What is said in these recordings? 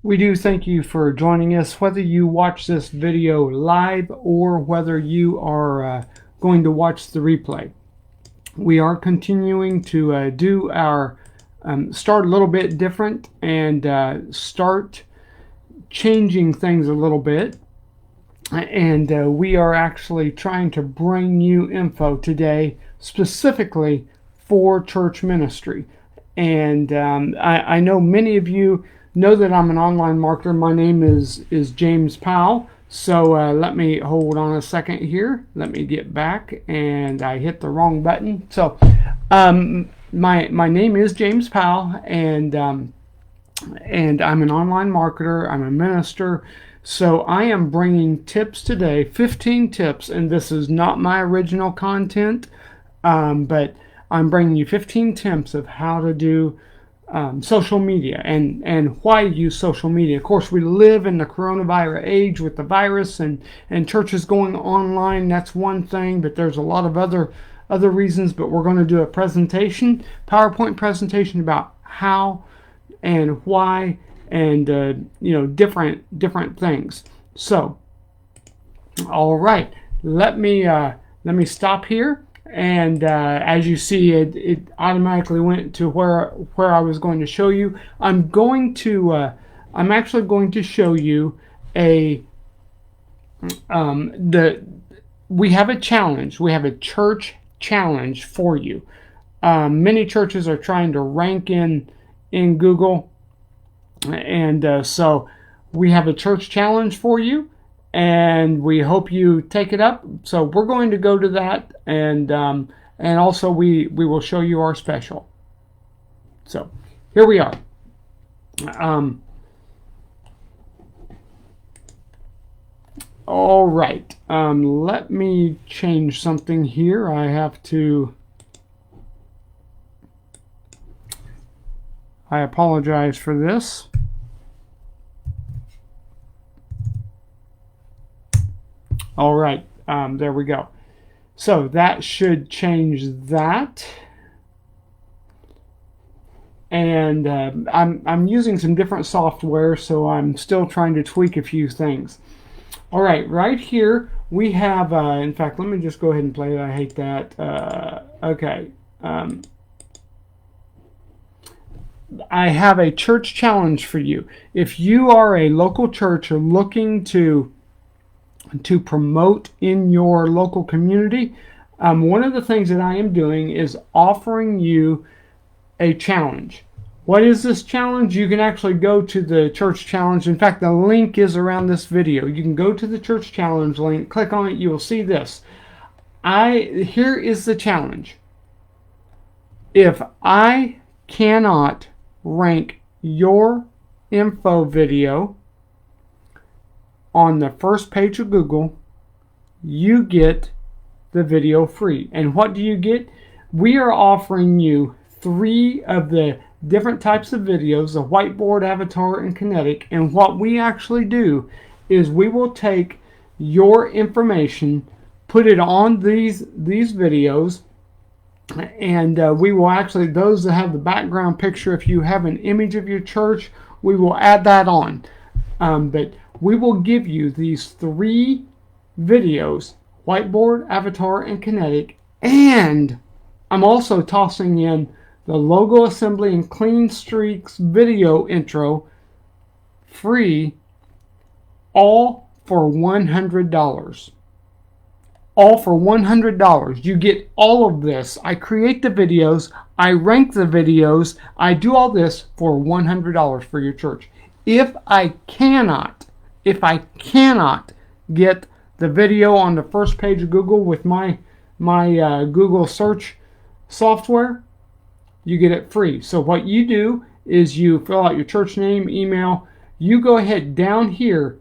We do thank you for joining us, whether you watch this video live or whether you are going to watch the replay. We are continuing to do our start a little bit different and start changing things a little bit. And we are actually trying to bring you info today specifically for church ministry. And I know many of you know that I'm an online marketer. My name is James Powell. So let me hold on a second here. Let me get back, and I hit the wrong button. So my name is James Powell, and I'm an online marketer. I'm a minister. So I am bringing tips today, 15 tips, and this is not my original content, but I'm bringing you 15 tips of how to do social media and why use social media. Of course, we live in the coronavirus age with the virus and churches going online. That's one thing, but there's a lot of other reasons. But we're going to do a presentation, PowerPoint presentation about how and why and different things. So, all right, let me stop here. And as you see, it automatically went to where I was going to show you. I'm actually going to show you we have a challenge. We have a church challenge for you. Many churches are trying to rank in Google, and so we have a church challenge for you. And we hope you take it up. So we're going to go to that, and also we will show you our special. So here we are. All right. Let me change something here. I apologize for this. All right, there we go. So that should change that. And I'm using some different software, so I'm still trying to tweak a few things. All right, right here we have, in fact, let me just go ahead and play it. I hate that. Okay. I have a church challenge for you. If you are a local church or looking to promote in your local community, one of the things that I am doing is offering you a challenge. What is this challenge? You can actually go to the church challenge. In fact, the link is around this video. You can go to the church challenge link, click on it, you will see this. Here is the challenge. If I cannot rank your info video on the first page of Google, you get the video free. And what do you get? We are offering you 3 of the different types of videos, the whiteboard, avatar, and kinetic. And what we actually do is we will take your information, put it on these videos, and we will actually, those that have the background picture, if you have an image of your church, we will add that on. But we will give you these 3 videos, whiteboard, avatar, and kinetic, and I'm also tossing in the logo assembly and clean streaks video intro free, all for $100. All for $100. You get all of this. I create the videos, I rank the videos, I do all this for $100 for your church. If I cannot get the video on the first page of Google with my Google search software, you get it free. So what you do is you fill out your church name, email, you go ahead down here,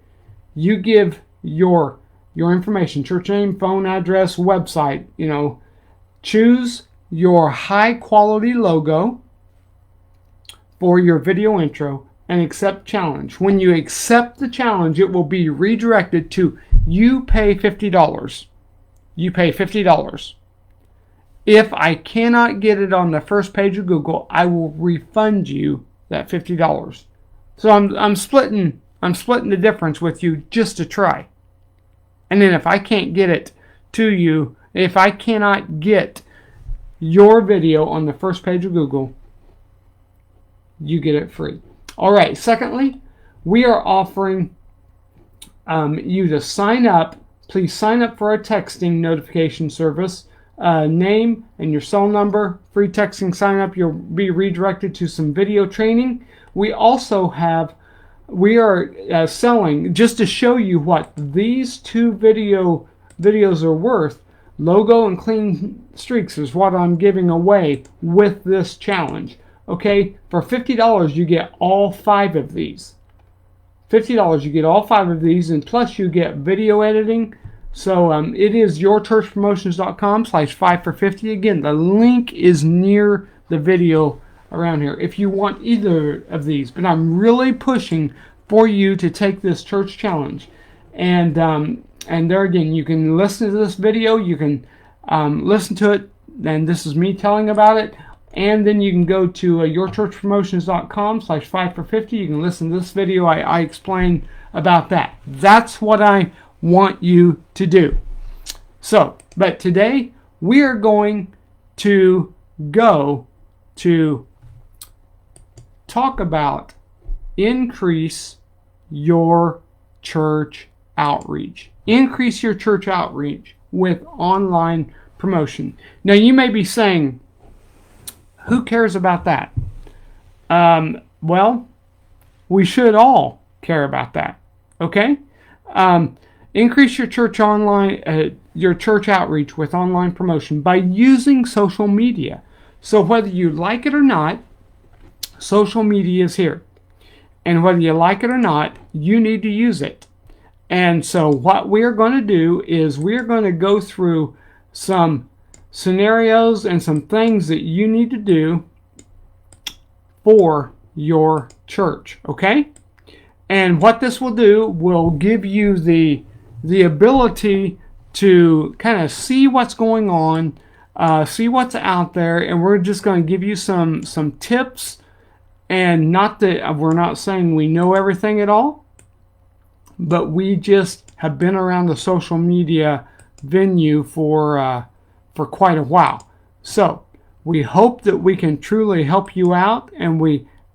you give your information, church name, phone address, website, choose your high quality logo for your video intro and accept challenge. When you accept the challenge, it will be redirected to you pay $50. You pay $50. If I cannot get it on the first page of Google, I will refund you that $50. So I'm splitting the difference with you just to try. And then if I can't get it to you, if I cannot get your video on the first page of Google, you get it free. All right. Secondly, we are offering you to sign up. Please sign up for our texting notification service. Name and your cell number, free texting sign up. You'll be redirected to some video training. We also are selling, just to show you what these two videos are worth. Logo and clean streaks is what I'm giving away with this challenge. Okay, for $50 you get all 5 of these. $50 you get all 5 of these, and plus you get video editing. So it is yourchurchpromotions.com/5 for $50. Again, the link is near the video around here if you want either of these. But I'm really pushing for you to take this church challenge. And there again, you can listen to this video. You can listen to it, and this is me telling about it. And then you can go to yourchurchpromotions.com/5 for $50. You can listen to this video. I explain about that. That's what I want you to do. So, but today we are going to go to talk about increase your church outreach. Increase your church outreach with online promotion. Now you may be saying, who cares about that? Well, we should all care about that. Okay? Increase your church outreach with online promotion by using social media. So whether you like it or not, social media is here. And whether you like it or not, you need to use it. And so what we're going to do is we're going to go through some scenarios and some things that you need to do for your church. Okay? And what this will do will give you the ability to kind of see what's going on, see what's out there, and we're just going to give you some tips. And not that we're not saying we know everything at all, but we just have been around the social media venue for quite a while. So we hope that we can truly help you out, and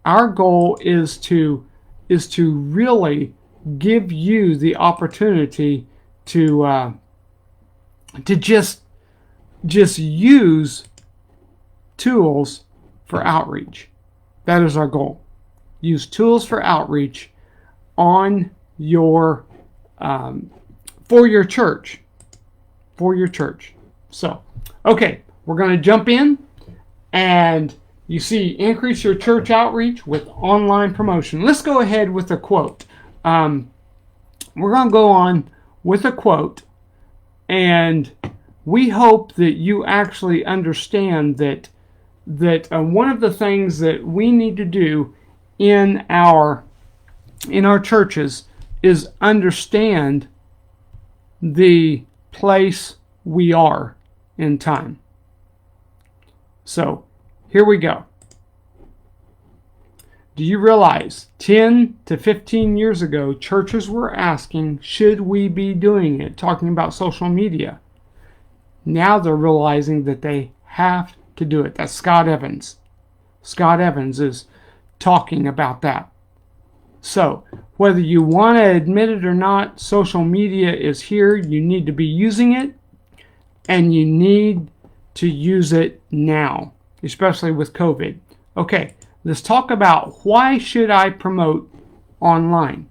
our goal is to really give you the opportunity to just use tools for outreach. That is our goal. Use tools for outreach on your for your church. For your church. So, okay, we're going to jump in, and you see, increase your church outreach with online promotion. Let's go ahead with a quote. We're going to go on with a quote, and we hope that you actually understand that one of the things that we need to do in our churches is understand the place we are in time. So, here we go. Do you realize 10 to 15 years ago, churches were asking, should we be doing it? Talking about social media. Now they're realizing that they have to do it. That's Scott Evans. Scott Evans is talking about that. So, whether you want to admit it or not, social media is here. You need to be using it, and you need to use it now, especially with COVID. Okay, let's talk about why should I promote online.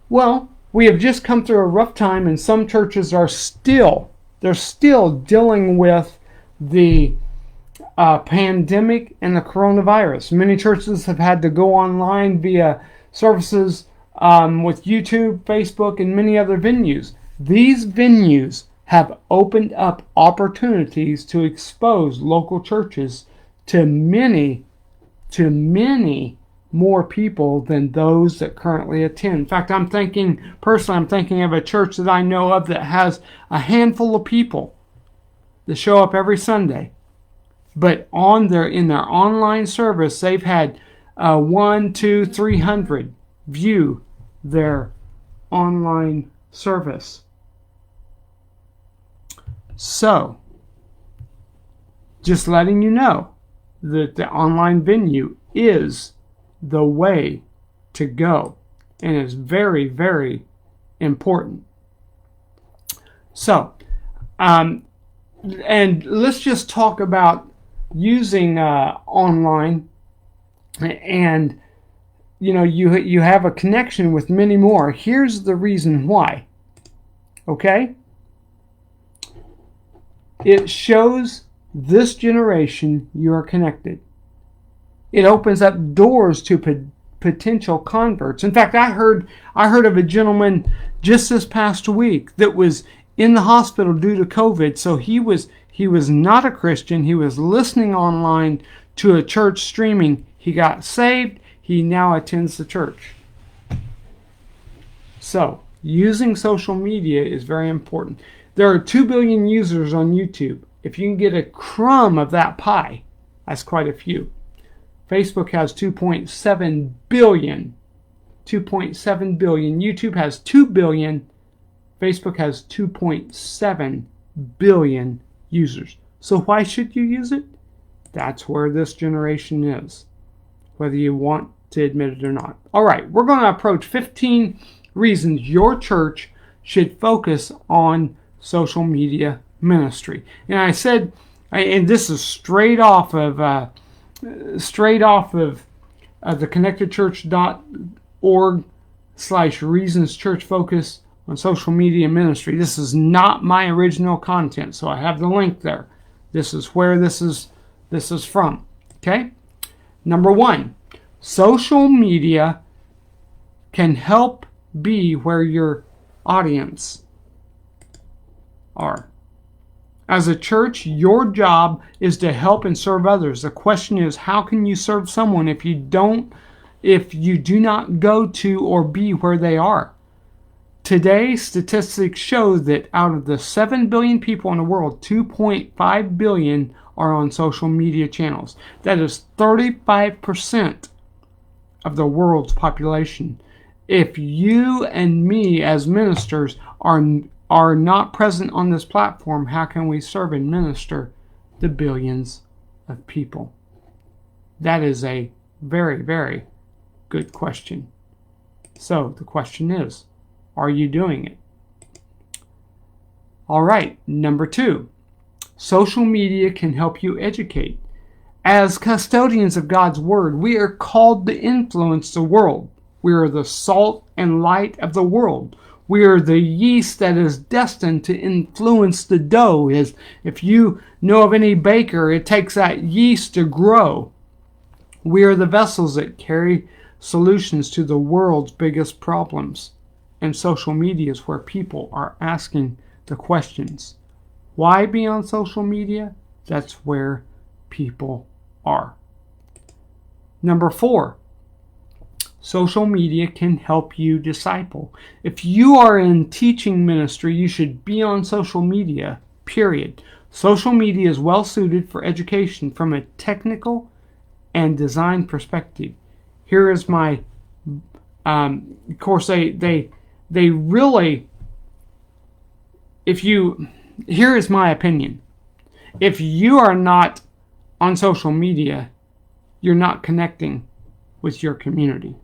Well, we have just come through a rough time, and some churches are still dealing with the pandemic and the coronavirus. Many churches have had to go online via services with YouTube, Facebook, and many other venues. These venues have opened up opportunities to expose local churches to many more people than those that currently attend. In fact, I'm thinking of a church that I know of that has a handful of people that show up every Sunday. But in their online service, they've had 100, 200, 300 view their online service. So, just letting you know that the online venue is the way to go, and is very, very important. So, and let's just talk about using online, and you have a connection with many more. Here's the reason why. Okay? It shows this generation you are connected. It opens up doors to potential converts. In fact, I heard of a gentleman just this past week that was in the hospital due to COVID. So he was not a Christian. He was listening online to a church streaming. He got saved. He now attends the church. So, using social media is very important. There are 2 billion users on YouTube. If you can get a crumb of that pie, that's quite a few. Facebook has 2.7 billion. 2.7 billion. YouTube has 2 billion. Facebook has 2.7 billion users. So why should you use it? That's where this generation is, whether you want to admit it or not. All right, we're going to approach 15 reasons your church should focus on social media ministry. And I said, and this is straight off of the connectedchurch.org/reasons church focus on social media ministry. This is not my original content, so I have the link there. This is where this is from. Okay? Number 1, social media can help be where your audience are. As a church, your job is to help and serve others. The question is, how can you serve someone if you do not go to or be where they are? Today, statistics show that out of the 7 billion people in the world, 2.5 billion are on social media channels. That is 35% of the world's population. If you and me as ministers are not present on this platform, how can we serve and minister the billions of people? That is a very, very good question. So the question is, are you doing it? All right, number 2, social media can help you educate. As custodians of God's Word, we are called to influence the world. We are the salt and light of the world. We are the yeast that is destined to influence the dough. If you know of any baker, it takes that yeast to grow. We are the vessels that carry solutions to the world's biggest problems. And social media is where people are asking the questions. Why be on social media? That's where people are. Number 4, social media can help you disciple. If you are in teaching ministry, you should be on social media, period. Social media is well suited for education from a technical and design perspective. Here is my, of course, they really, here is my opinion. If you are not on social media, you're not connecting with your community.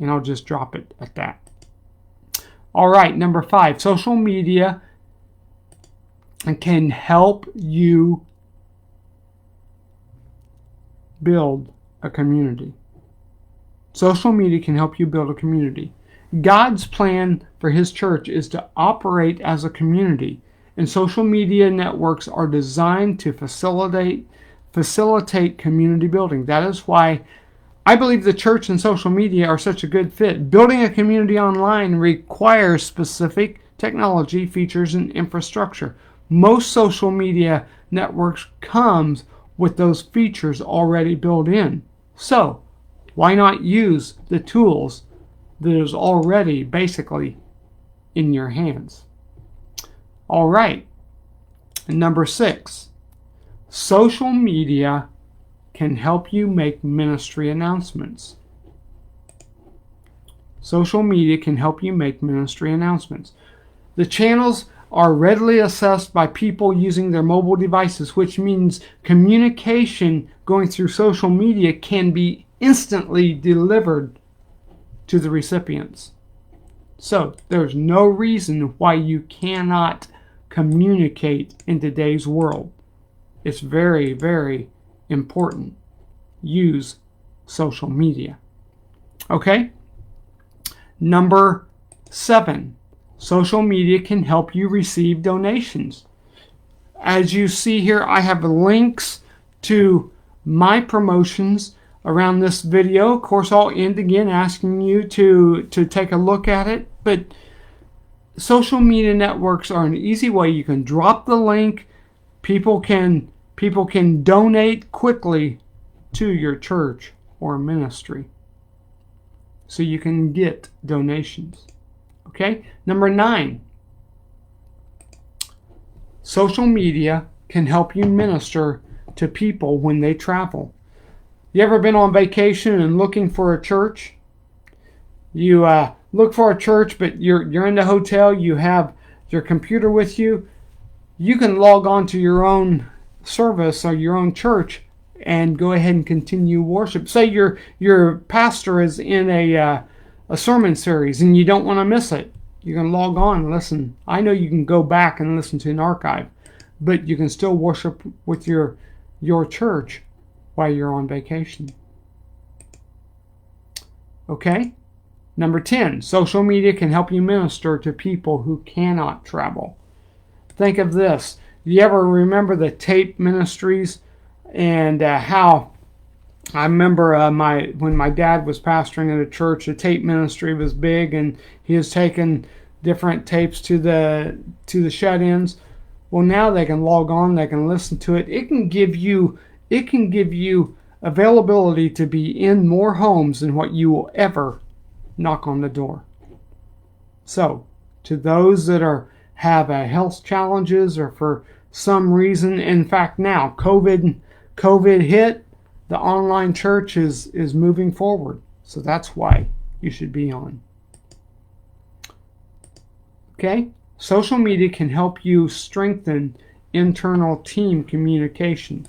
And I'll just drop it at that. All right, number 5, social media can help you build a community. Social media can help you build a community. God's plan for His church is to operate as a community, and social media networks are designed to facilitate community building. That is why I believe the church and social media are such a good fit. Building a community online requires specific technology, features, and infrastructure. Most social media networks comes with those features already built in. So, why not use the tools that is already basically in your hands? All right. And number 6, social media can help you make ministry announcements. Social media can help you make ministry announcements. The channels are readily accessed by people using their mobile devices, which means communication going through social media can be instantly delivered to the recipients. So there's no reason why you cannot communicate in today's world. It's very, very important. Use social media. Okay? Number 7, social media can help you receive donations. As you see here, I have links to my promotions around this video. Of course, I'll end again asking you to take a look at it. But social media networks are an easy way. You can drop the link. People can donate quickly to your church or ministry. So you can get donations. Okay? Number 9, social media can help you minister to people when they travel. You ever been on vacation and looking for a church? You look for a church, but you're in the hotel, you have your computer with you. You can log on to your own service or your own church and go ahead and continue worship. Say your pastor is in a sermon series and you don't want to miss it. You can log on and listen. I know you can go back and listen to an archive, but you can still worship with your church while you're on vacation. Okay? Number 10, social media can help you minister to people who cannot travel. Think of this. You ever remember the tape ministries and how I remember when my dad was pastoring at a church, the tape ministry was big, and he was taking different tapes to the shut-ins. Well, now they can log on, they can listen to it. It can give you availability to be in more homes than what you will ever knock on the door. So, to those that have health challenges or for some reason, in fact now COVID hit, the online church is moving forward. So that's why you should be on. Okay? Social media can help you strengthen internal team communication.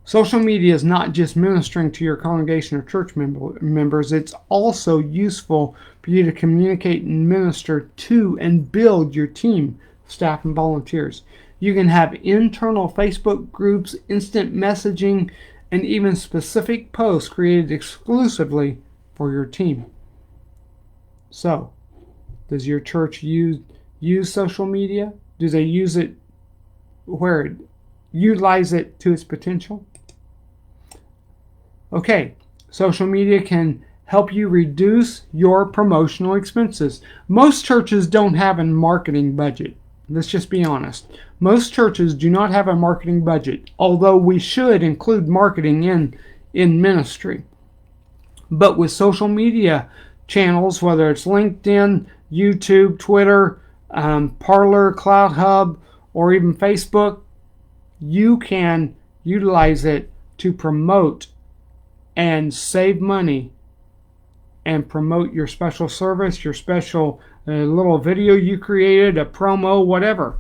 Social media is not just ministering to your congregation or church members. It's also useful for you to communicate and minister to and build your team, staff, and volunteers. You can have internal Facebook groups, instant messaging, and even specific posts created exclusively for your team. So, does your church use social media? Do they use it utilize it to its potential? Okay, social media can help you reduce your promotional expenses. Most churches don't have a marketing budget. Let's just be honest. Most churches do not have a marketing budget, although we should include marketing in ministry. But with social media channels, whether it's LinkedIn, YouTube, Twitter, Parler, Cloud Hub, or even Facebook, you can utilize it to promote and save money and promote your special service, your special little video you created, a promo, whatever.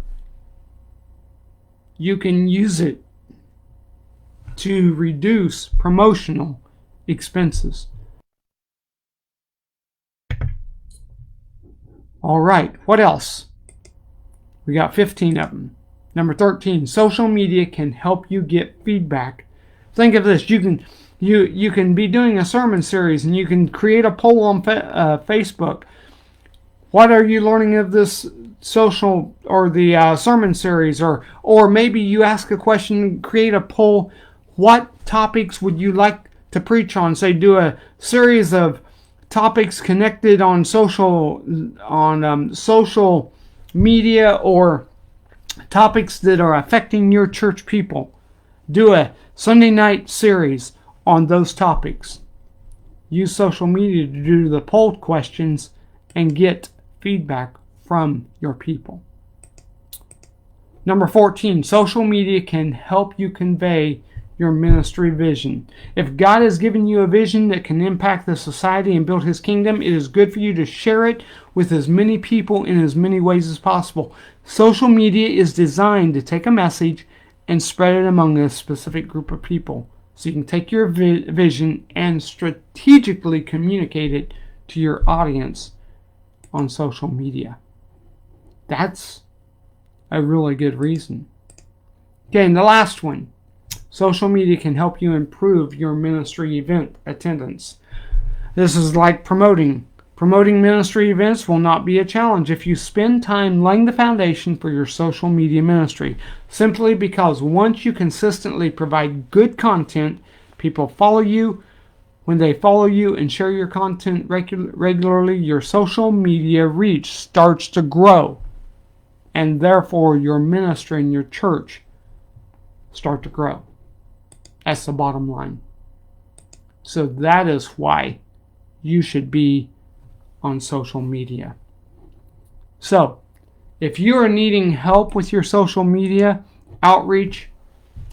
You can use it to reduce promotional expenses. All right, what else? We got 15 of them. Number 13, social media can help you get feedback. Think of this. You can be doing a sermon series and you can create a poll on Facebook. What are you learning of this social or the sermon series? Or maybe you ask a question, create a poll. What topics would you like to preach on? Say, do a series of topics connected on social media, or topics that are affecting your church people. Do a Sunday night series on those topics. Use social media to do the poll questions and get feedback from your people. Number 14, social media can help you convey your ministry vision. If God has given you a vision that can impact the society and build His kingdom, it is good for you to share it with as many people in as many ways as possible. Social media is designed to take a message and spread it among a specific group of people. So you can take your vision and strategically communicate it to your audience on social media. That's a really good reason. Okay, and the last one. Social media can help you improve your ministry event attendance. This is like promoting. Promoting ministry events will not be a challenge if you spend time laying the foundation for your social media ministry. Simply because once you consistently provide good content, people follow you. When they follow you and share your content regularly, your social media reach starts to grow. And therefore, your ministry and your church start to grow. That's the bottom line. So that is why you should be on social media. So, if you are needing help with your social media outreach,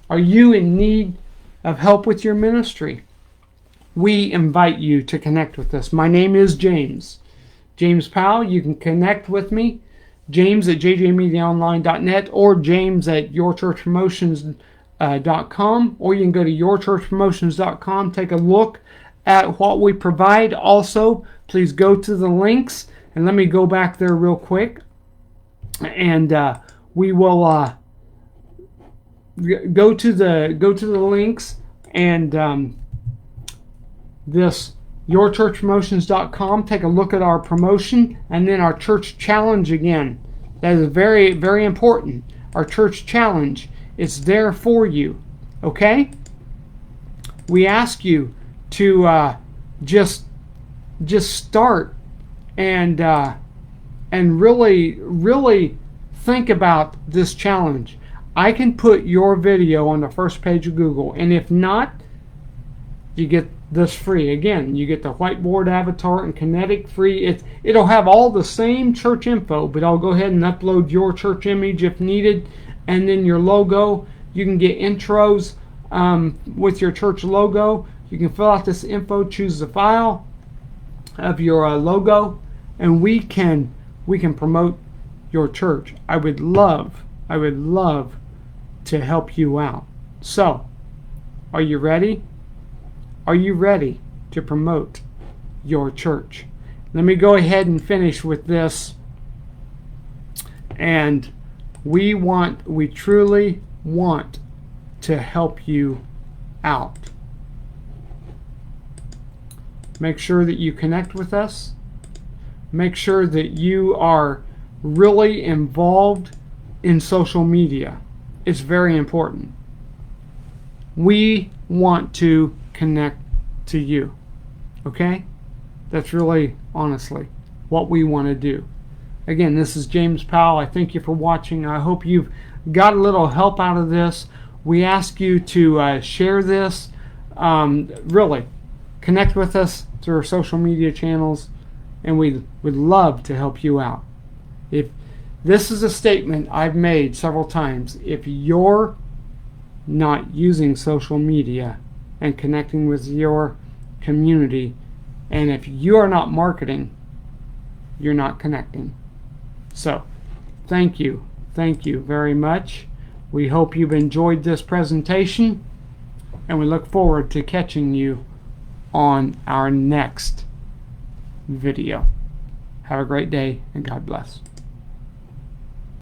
are you in need of help with your ministry? We invite you to connect with us. My name is James Powell. You can connect with me, James at jjmediaonline.net or James at yourchurchpromotions.com, or you can go to yourchurchpromotions.com. Take a look at what we provide. Also, please go to the links, and let me go back there real quick, and we will go to the links, and this yourchurchpromotions.com. Take a look at our promotion, and then our church challenge again. That is very, very important. Our church challenge. It's there for you, okay? We ask you to just start and really think about this challenge. I can put your video on the first page of Google, and if not, you get this free. Again, you get the whiteboard avatar and kinetic free. It'll have all the same church info, but I'll go ahead and upload your church image if needed. And then your logo. You can get intros with your church logo. You can fill out this info, choose the file of your logo, and we can promote your church. I would love to help you out. So, are you ready? Are you ready to promote your church? Let me go ahead and finish with this. And we truly want to help you out. Make sure that you connect with us. Make sure that you are really involved in social media. It's very important. We want to connect to you. Okay? That's really, honestly, what we want to do. Again, this is James Powell. I thank you for watching. I hope you've got a little help out of this. We ask you to share this. Really, connect with us through our social media channels, and we would love to help you out. If this is a statement I've made several times, if you're not using social media and connecting with your community, and if you are not marketing, you're not connecting. So, thank you very much. We hope you've enjoyed this presentation, and we look forward to catching you on our next video. Have a great day, and God bless.